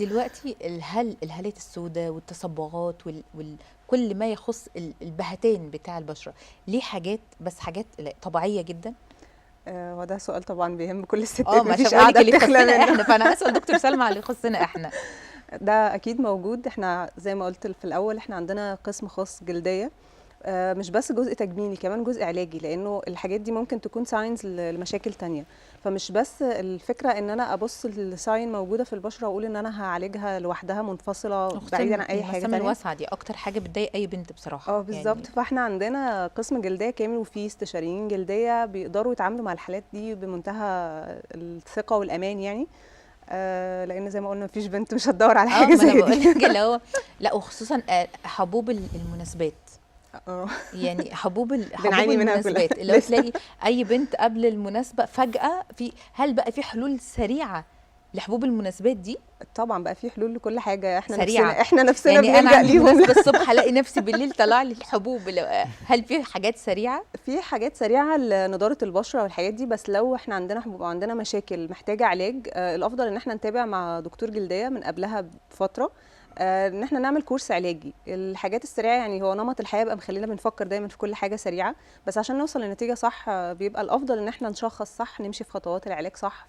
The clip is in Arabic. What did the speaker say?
دلوقتي الهالات السوداء والتصبغات كل ما يخص البهتان بتاع البشرة، ليه حاجات بس حاجات طبيعية جدا؟ وده سؤال طبعا بيهم كل الستات، ما عشان مفيش بقول لك قاعده اللي بتخلى يخصنا منه. احنا، فانا هسأل دكتور سلمى على اللي يخصنا احنا. ده اكيد موجود. احنا زي ما قلت في الاول احنا عندنا قسم خاص جلديه، مش بس جزء تجميلي، كمان جزء علاجي، لانه الحاجات دي ممكن تكون ساينز لمشاكل تانية. فمش بس الفكره ان انا ابص للساين موجوده في البشره واقول ان انا هعالجها لوحدها منفصله بعيدا عن اي حاجه المسام تانية. الواسعة دي اكتر حاجة بتضايق اي بنت بصراحة اه بالظبط. يعني. فاحنا عندنا قسم جلديه كامل وفيه استشاريين جلديه بيقدروا يتعاملوا مع الحالات دي بمنتهى الثقه والامان يعني. لان زي ما قلنا مفيش بنت مش هتدور على حاجه ما انا زي بقول دي. لك اللي هو لا، وخصوصا حبوب المناسبات. اه يعني حبوب بنعاني منها كلنا المناسبات اللي هو لسه. تلاقي اي بنت قبل المناسبة فجأة هل بقى في حلول سريعة لحبوب المناسبات دي؟ طبعا بقى في حلول لكل حاجه، احنا سريعة. نفسنا يعني انا بنلجأ عندي ليهم. مناسبة الصبح الاقي نفسي بالليل طلع لي الحبوب. هل في حاجات سريعة؟ في حاجات سريعه لنضاره البشره والحاجات دي، بس لو احنا عندنا حبوب او عندنا مشاكل محتاجه علاج، الافضل ان احنا نتابع مع دكتور جلديه من قبلها بفتره، ان احنا نعمل كورس علاجي. الحاجات السريعه يعني هو نمط الحياه بقى مخلينا بنفكر دايما في كل حاجه سريعه، بس عشان نوصل لنتيجه صح بيبقى الافضل ان احنا نشخص صح، نمشي في خطوات العلاج صح.